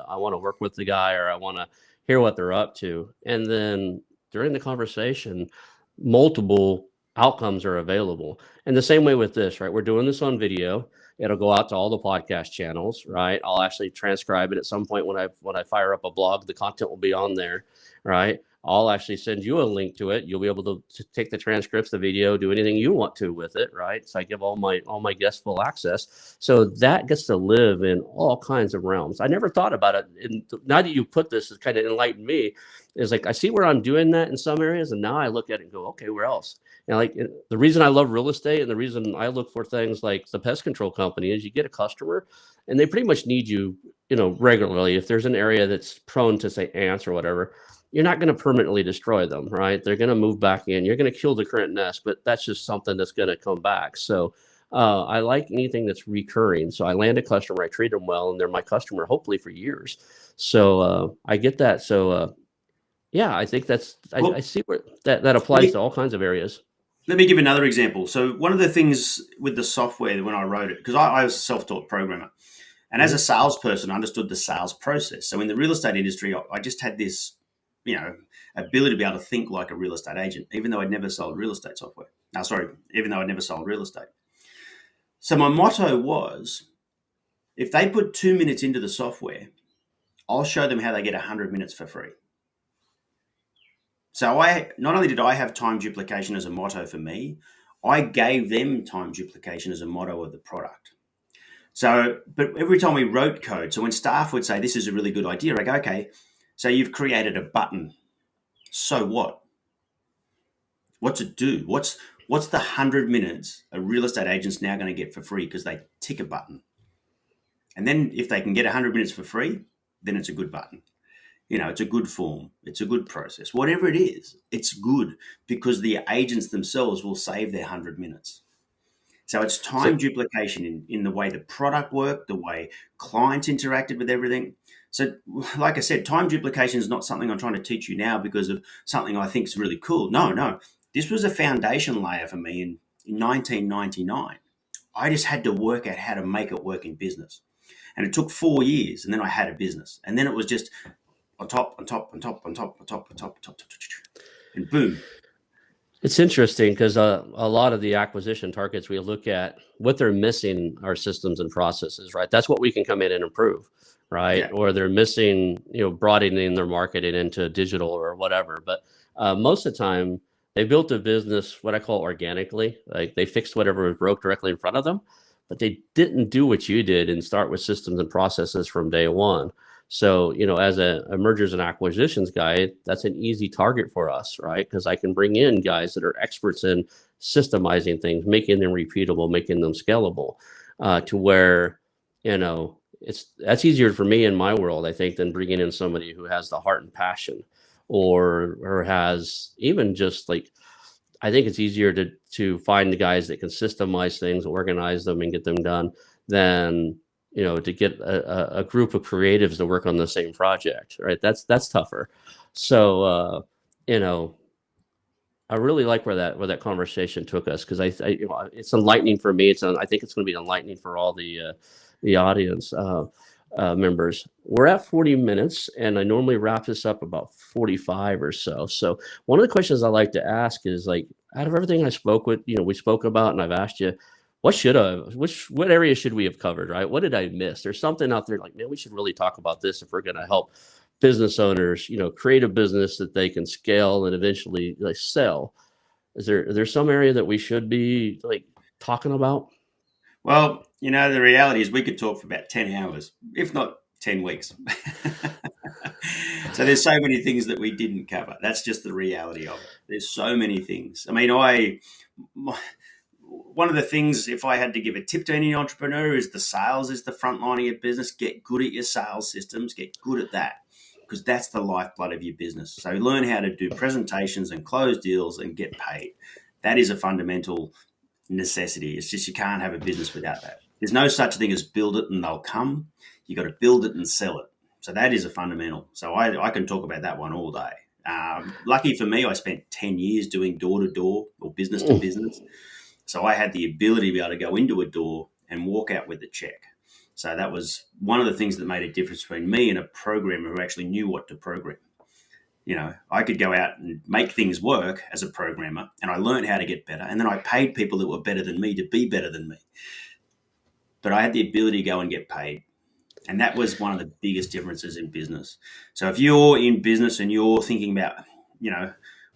I want to work with the guy or I want to hear what they're up to. And then during the conversation, multiple outcomes are available. And the same way with this, right? We're doing this on video. It'll go out to all the podcast channels, right? I'll actually transcribe it at some point when I fire up a blog. The content will be on there, right? I'll actually send you a link to it. You'll be able to take the transcripts, the video, do anything you want to with it, right? So I give all my guests full access. So that gets to live in all kinds of realms. I never thought about it. And now that you put this, it's kind of enlightened me. Is like I see where I'm doing that in some areas, and now I look at it and go, okay, where else? And like the reason I love real estate and the reason I look for things like the pest control company is you get a customer, and they pretty much need you, regularly. If there's an area that's prone to say ants or whatever, you're not going to permanently destroy them, right? They're going to move back in. You're going to kill the current nest, but that's just something that's going to come back. So I like anything that's recurring. So I land a customer, I treat them well, and they're my customer, hopefully for years. So I get that. So yeah, I think I see where that applies to all kinds of areas. Let me give another example. So one of the things with the software when I wrote it, because I was a self-taught programmer, and as a salesperson, I understood the sales process. So in the real estate industry, I just had this ability to be able to think like a real estate agent, even though I'd never sold real estate software. Even though I'd never sold real estate. So my motto was, if they put 2 minutes into the software, I'll show them how they get 100 minutes for free. So not only did I have time duplication as a motto for me, I gave them time duplication as a motto of the product. So, but every time we wrote code, so when staff would say, this is a really good idea, I go, okay, so you've created a button. So what? What's it do? What's the 100 minutes a real estate agent's now going to get for free because they tick a button? And then if they can get 100 minutes for free, then it's a good button. It's a good form. It's a good process. Whatever it is, it's good because the agents themselves will save their 100 minutes. So it's time duplication in the way the product worked, the way clients interacted with everything. So like I said, time duplication is not something I'm trying to teach you now because of something I think is really cool. No. This was a foundation layer for me in 1999. I just had to work out how to make it work in business. And it took 4 years, and then I had a business. And then it was just on top, on top, on top, on top, on top, on top, on top, and boom. It's interesting because a lot of the acquisition targets we look at, what they're missing are systems and processes, right? That's what we can come in and improve, right? Yeah. Or they're missing, broadening their marketing into digital or whatever. But most of the time, they built a business, what I call organically, like they fixed whatever was broke directly in front of them, but they didn't do what you did and start with systems and processes from day one. So, as a mergers and acquisitions guy, that's an easy target for us, right? Because I can bring in guys that are experts in systemizing things, making them repeatable, making them scalable, to where, that's easier for me in my world, I think, than bringing in somebody who has the heart and passion, or has even just like, I think it's easier to find the guys that can systemize things, organize them, and get them done than to get a group of creatives to work on the same project, right? That's tougher. So you know, I really like where that conversation took us, because it's enlightening for me. I think it's going to be enlightening for all the audience members. We're at 40 minutes, and I normally wrap this up about 45 or so. So one of the questions I like to ask is, like, out of everything we spoke about, and I've asked you, what area should we have covered, right? What did I miss? There's something out there like, man, we should really talk about this if we're going to help business owners, create a business that they can scale and eventually like sell. Is there some area that we should be like talking about? Well, the reality is we could talk for about 10 hours, if not 10 weeks. So there's so many things that we didn't cover. That's just the reality of it. There's so many things. I mean, one of the things, if I had to give a tip to any entrepreneur, is the sales is the front line of your business. Get good at your sales systems. Get good at that, because that's the lifeblood of your business. So learn how to do presentations and close deals and get paid. That is a fundamental necessity. It's just you can't have a business without that. There's no such thing as build it and they'll come. You got to build it and sell it. So that is a fundamental. So I can talk about that one all day. Lucky for me, I spent 10 years doing door to door or business to business. So I had the ability to be able to go into a door and walk out with a check. So that was one of the things that made a difference between me and a programmer who actually knew what to program. I could go out and make things work as a programmer, and I learned how to get better. And then I paid people that were better than me to be better than me. But I had the ability to go and get paid. And that was one of the biggest differences in business. So if you're in business and you're thinking about,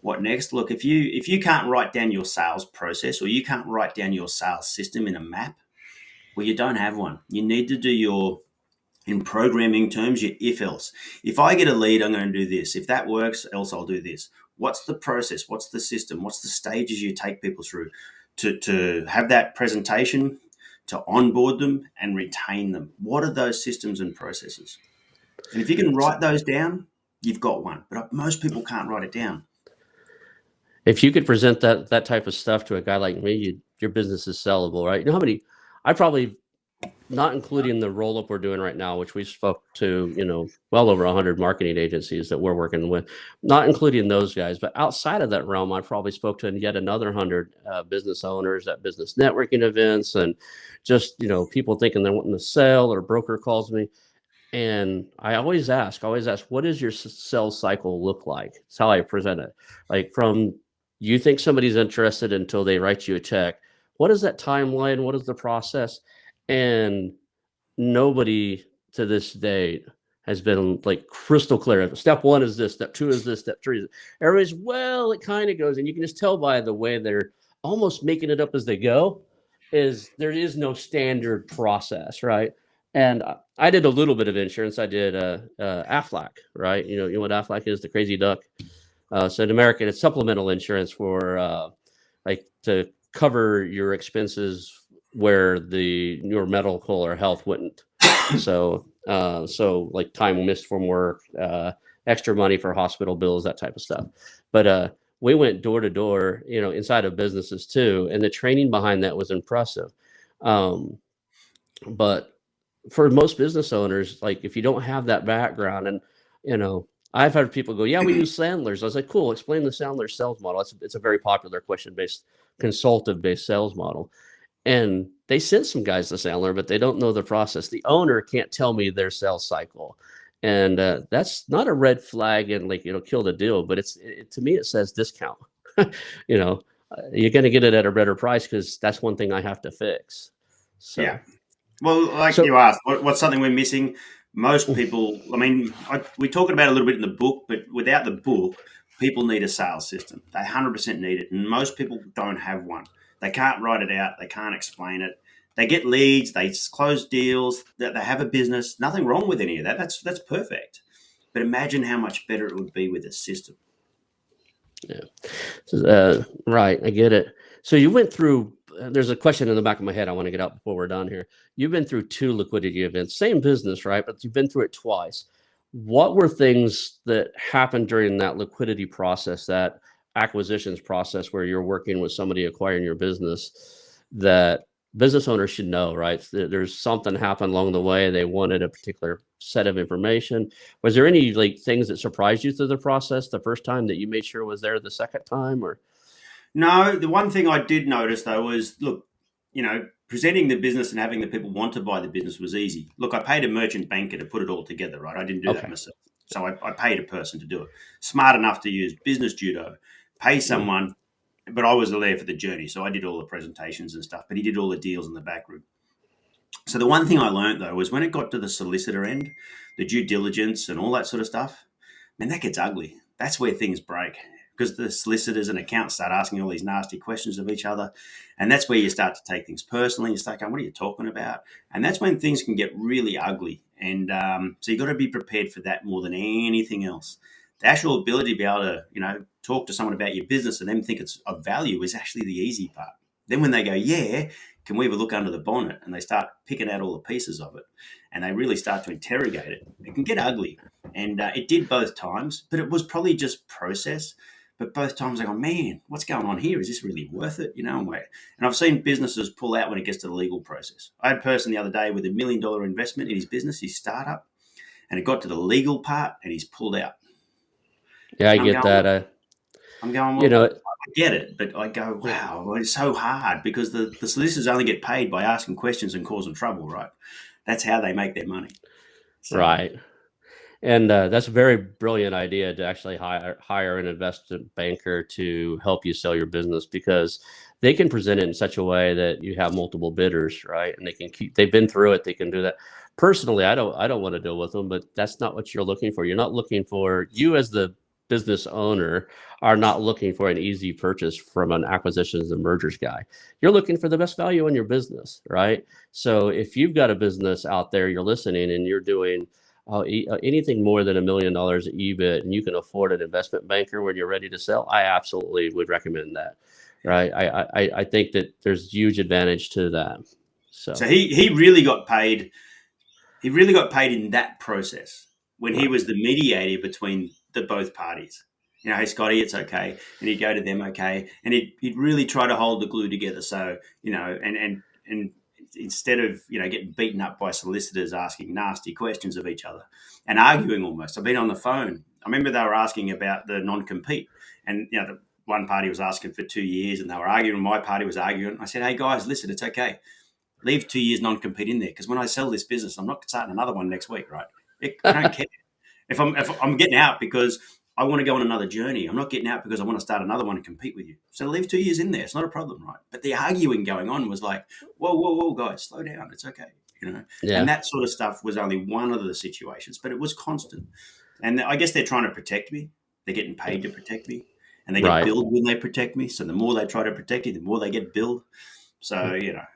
what next? Look, if you can't write down your sales process, or you can't write down your sales system in a map, well, you don't have one. You need to do in programming terms, your if else. If I get a lead, I'm going to do this. If that works, else I'll do this. What's the process? What's the system? What's the stages you take people through to have that presentation, to onboard them and retain them? What are those systems and processes? And if you can write those down, you've got one. But most people can't write it down. If you could present that type of stuff to a guy like me, your business is sellable, right? You know how many, I probably, not including the roll up we're doing right now, which we spoke to, well over 100 marketing agencies that we're working with, not including those guys, but outside of that realm, I probably spoke to yet another 100 business owners at business networking events, and just, people thinking they're wanting to sell, or a broker calls me. And I always ask, what does your sales cycle look like? It's how I present it. Like, from you think somebody's interested until they write you a check, what is that timeline? What is the process? And nobody to this date has been like crystal clear. Step one is this, step two is this, step three is this. Everybody's, well, it kind of goes, and you can just tell by the way they're almost making it up as they go, is there is no standard process, right? And I did a little bit of insurance. I did Aflac, right? You know what Aflac is, the crazy duck. So in American, it's supplemental insurance for like to cover your expenses where your medical or health wouldn't. So like time missed from work, extra money for hospital bills, that type of stuff. But we went door to door, inside of businesses too, and the training behind that was impressive. But for most business owners, like, if you don't have that background, and I've had people go, yeah, we use Sandler's. I was like, cool, explain the Sandler's sales model. It's a very popular question-based, consultative-based sales model. And they send some guys to Sandler, but they don't know the process. The owner can't tell me their sales cycle. And that's not a red flag and like, kill the deal, but to me, it says discount. you know, you're going to get it at a better price because that's one thing I have to fix. Yeah. So, Well, like so you asked, what's something we're missing? Most people, I mean, we talk about it a little bit in the book, but without the book, people need a sales system. They 100% need it. And most people don't have one. They can't write it out. They can't explain it. They get leads. They close deals. They have a business. Nothing wrong with any of that. That's perfect. But imagine how much better it would be with a system. yeah. Right, I get it. So you went through. There's a question in the back of my head I want to get out before we're done here. You've been through 2 liquidity events, same business, right? But you've been through it twice. What were things that happened during that liquidity process, that acquisitions process, where you're working with somebody acquiring your business, that business owners should know, right? There's something happened along the way. They wanted a particular set of information. Was there any like things that surprised you through the process the first time that you made sure was there the second time, or? No, the one thing I did notice though was, look, presenting the business and having the people want to buy the business was easy. Look, I paid a merchant banker to put it all together, right? I didn't do that Okay. myself. So I paid a person to do it. Smart enough to use business judo, pay someone, but I was there for the journey. So I did all the presentations and stuff, but he did all the deals in the back room. So the one thing I learned though was when it got to the solicitor end, the due diligence and all that sort of stuff, man, that gets ugly. That's where things break because the solicitors and accountants start asking all these nasty questions of each other. And that's where you start to take things personally. You start going, what are you talking about? And that's when things can get really ugly. And so you've got to be prepared for that more than anything else. The actual ability to be able to, talk to someone about your business and them think it's of value is actually the easy part. Then when they go, yeah, can we have a look under the bonnet? And they start picking out all the pieces of it and they really start to interrogate it. It can get ugly. And it did both times, but it was probably just process. But both times I go, man, what's going on here? Is this really worth it? And I've seen businesses pull out when it gets to the legal process. I had a person the other day with $1 million investment in his business, his startup, and it got to the legal part and he's pulled out. Yeah, I And get that. I'm going, You well, know, I get it, but I go, wow, well, it's so hard because the solicitors only get paid by asking questions and causing trouble, right? That's how they make their money. So, right. And that's a very brilliant idea to actually hire an investment banker to help you sell your business, because they can present it in such a way that you have multiple bidders, right? And they've been through it. They can do that. Personally, I don't want to deal with them, but that's not what you're looking for. You're not looking for, you as the business owner are not looking for an easy purchase from an acquisitions and mergers guy. You're looking for the best value in your business, right? So if you've got a business out there, you're listening and you're doing anything more than $1 million EBIT, and you can afford an investment banker when you're ready to sell, I absolutely would recommend that. Right? I think that there's huge advantage to that. so So he really got paid. He really got paid in that process when he right, was the mediator between the both parties. Hey Scotty, it's okay, and he'd go to them, okay, and he'd really try to hold the glue together. So and instead of getting beaten up by solicitors asking nasty questions of each other and arguing almost. I've been on the phone. I remember they were asking about the non-compete, and the one party was asking for 2 years, and they were arguing. My party was arguing. I said, "Hey guys, listen, it's okay. Leave 2 years non-compete in there because when I sell this business, I'm not starting another one next week, right? I don't care if I'm getting out because I want to go on another journey. I'm not getting out because I want to start another one and compete with you. So leave 2 years in there. It's not a problem, right? But the arguing going on was like, whoa, whoa, whoa, guys, slow down. It's okay. And yeah, that sort of stuff was only one of the situations, but it was constant. And I guess they're trying to protect me. They're getting paid to protect me, and they get right. billed when they protect me. So the more they try to protect you, the more they get billed. So yeah,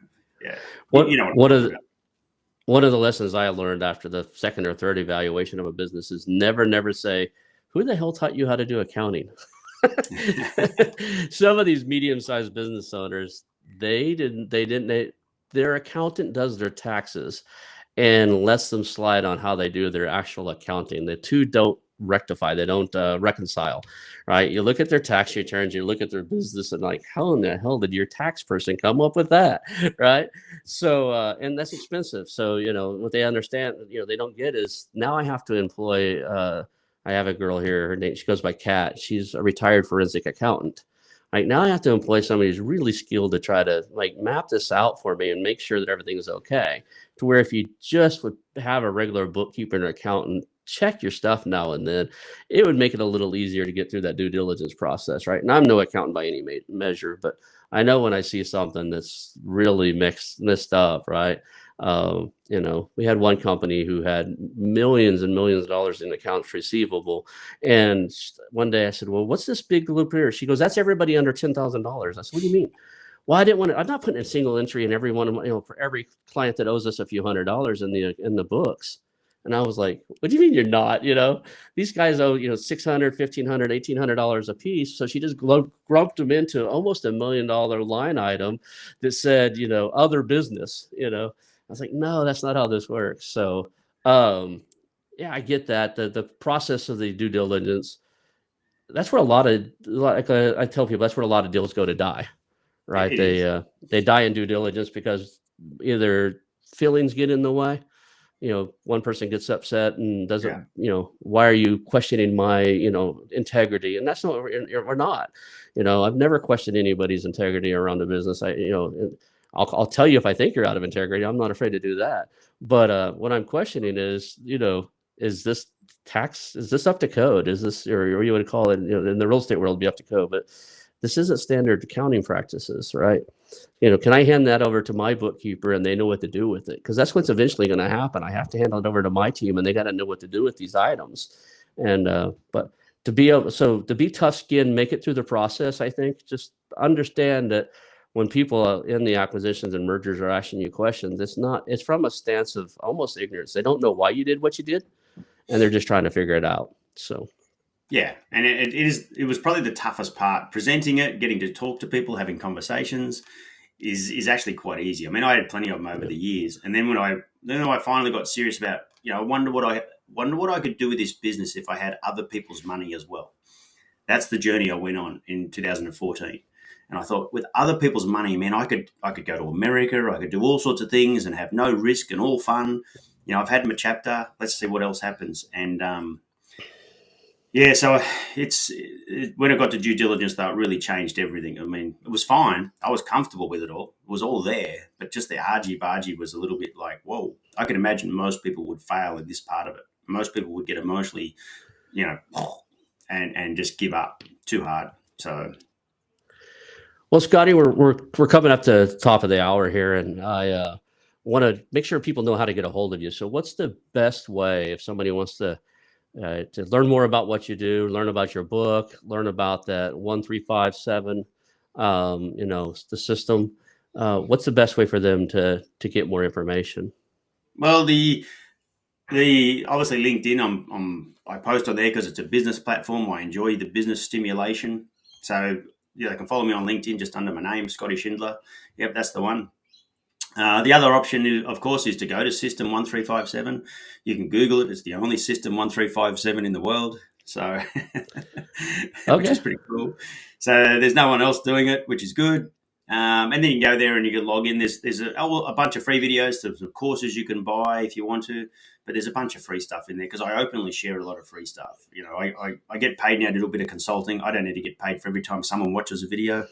you What know what I'm one of talking the, about. one of the lessons I learned after the second or third evaluation of a business is never say, "Who the hell taught you how to do accounting?" Some of these medium-sized business owners, their accountant does their taxes and lets them slide on how they do their actual accounting. The two don't rectify, they don't reconcile, right? You look at their tax returns, you look at their business, and like, how in the hell did your tax person come up with that, right? So, and that's expensive. So, what they understand, they don't get is now I have to employ I have a girl here. Her name, she goes by Kat. She's a retired forensic accountant. Right now, I have to employ somebody who's really skilled to try to like map this out for me and make sure that everything is okay. To where if you just would have a regular bookkeeper and accountant check your stuff now and then, it would make it a little easier to get through that due diligence process, right? And I'm no accountant by any measure, but I know when I see something that's really messed up, right? We had one company who had millions and millions of dollars in accounts receivable. And one day I said, well, what's this big loop here? She goes, that's everybody under $10,000. I said, what do you mean? Well, I didn't want to, I'm not putting a single entry in every one of my, for every client that owes us a few $100s in the books. And I was like, what do you mean you're not? These guys owe, $600, $1,500, $1,800 a piece. So she just grouped them into almost $1 million line item that said, other business, I was like, no, that's not how this works. So, yeah, I get that. The process of the due diligence, that's where like I tell people, that's where a lot of deals go to die, right? They die in due diligence because either feelings get in the way. One person gets upset and doesn't, why are you questioning my, integrity? And that's not, we're not, I've never questioned anybody's integrity around the business. I'll tell you if I think you're out of integrity. I'm not afraid to do that. But what I'm questioning is, is this up to code? Is this, or you would call it, in the real estate world, be up to code, but this isn't standard accounting practices, right? Can I hand that over to my bookkeeper and they know what to do with it? Because that's what's eventually going to happen. I have to hand it over to my team and they got to know what to do with these items. And, but to be tough skinned, make it through the process, I think, just understand that when people in the acquisitions and mergers are asking you questions, it's from a stance of almost ignorance. They don't know why you did what you did and they're just trying to figure it out. So. Yeah, and it was probably the toughest part. Presenting it, getting to talk to people, having conversations is actually quite easy. I mean, I had plenty of them over the years, and then when I finally got serious about, I wonder what I could do with this business if I had other people's money as well. That's the journey I went on in 2014, and I thought, with other people's money, man, I could go to America, I could do all sorts of things and have no risk and all fun. I've had my chapter. Let's see what else happens, and yeah, so when I got to due diligence, though, it really changed everything. I mean, it was fine. I was comfortable with it all. It was all there. But just the argy-bargy was a little bit like, whoa. I can imagine most people would fail in this part of it. Most people would get emotionally, and just give up too hard. So, well, Scotty, we're coming up to the top of the hour here, and I want to make sure people know how to get a hold of you. So what's the best way if somebody wants to learn more about what you do, learn about your book, learn about that 1357, the system? What's the best way for them to get more information? Well, the obviously LinkedIn, I post on there because it's a business platform. I enjoy the business stimulation. So they can follow me on LinkedIn just under my name, Scotty Schindler. Yep, that's the one. The other option, of course, is to go to System 1357. You can Google it. It's the only System 1357 in the world. So, which is pretty cool. So there's no one else doing it, which is good. And then you can go there and you can log in. There's a bunch of free videos. There's courses you can buy if you want to, but there's a bunch of free stuff in there because I openly share a lot of free stuff. I get paid now to do a bit of consulting. I don't need to get paid for every time someone watches a video.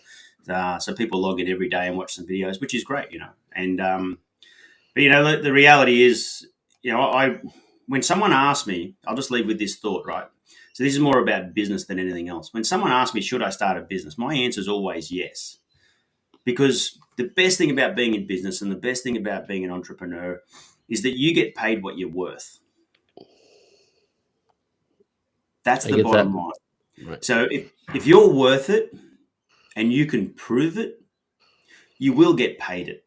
So people log in every day and watch some videos, which is great, And but the reality is, when someone asks me, I'll just leave with this thought, right? So this is more about business than anything else. When someone asks me, should I start a business? My answer is always yes, because the best thing about being in business and the best thing about being an entrepreneur is that you get paid what you're worth. That's the bottom line. Right. So if you're worth it, and you can prove it, you will get paid it.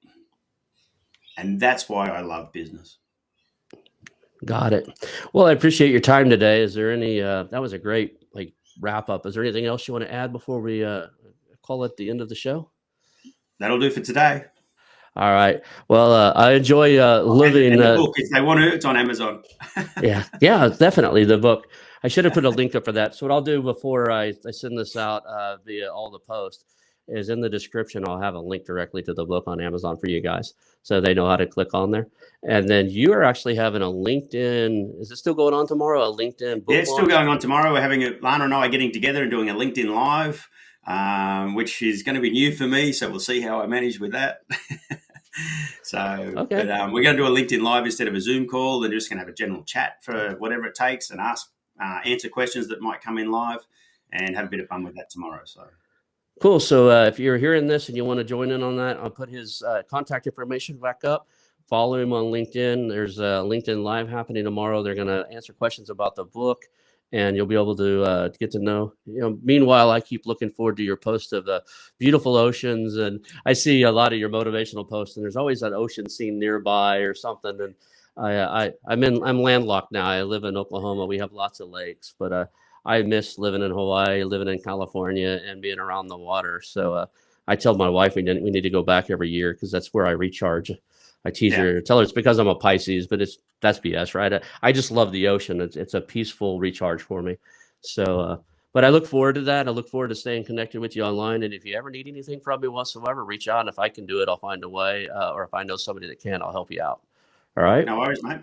And that's why I love business. Got it. Well, I appreciate your time today. Is there any, that was a great wrap up. Is there anything else you want to add before we call it the end of the show? That'll do for today. All right. Well, I enjoy living. And the book, if they want to, it's on Amazon. Yeah, definitely the book. I should have put a link up for that. So what I'll do before I send this out via all the posts is in the description. I'll have a link directly to the book on Amazon for you guys, so they know how to click on there. And then you are actually having a LinkedIn. Is it still going on tomorrow? A LinkedIn Yeah, book it's still launch? going on tomorrow. We're having Lana and I are getting together and doing a LinkedIn Live, which is going to be new for me. So we'll see how I manage with that. Okay. We're going to do a LinkedIn Live instead of a Zoom call. They're just going to have a general chat for whatever it takes and answer questions that might come in live and have a bit of fun with that tomorrow. So Cool. So if you're hearing this and you want to join in on that, I'll put his contact information back up. Follow him on LinkedIn. There's a LinkedIn Live happening tomorrow. They're going to answer questions about the book, and you'll be able to get to know. Meanwhile, I keep looking forward to your post of the beautiful oceans, and I see a lot of your motivational posts. And there's always an ocean scene nearby or something. And I'm landlocked now. I live in Oklahoma. We have lots of lakes, but I miss living in Hawaii, living in California, and being around the water. So I tell my wife we need to go back every year because that's where I recharge. I tease her, tell her it's because I'm a Pisces, but that's BS, right? I just love the ocean. It's a peaceful recharge for me. So, but I look forward to that. I look forward to staying connected with you online. And if you ever need anything from me whatsoever, reach out. And if I can do it, I'll find a way. Or if I know somebody that can, I'll help you out. All right. no worries, mate.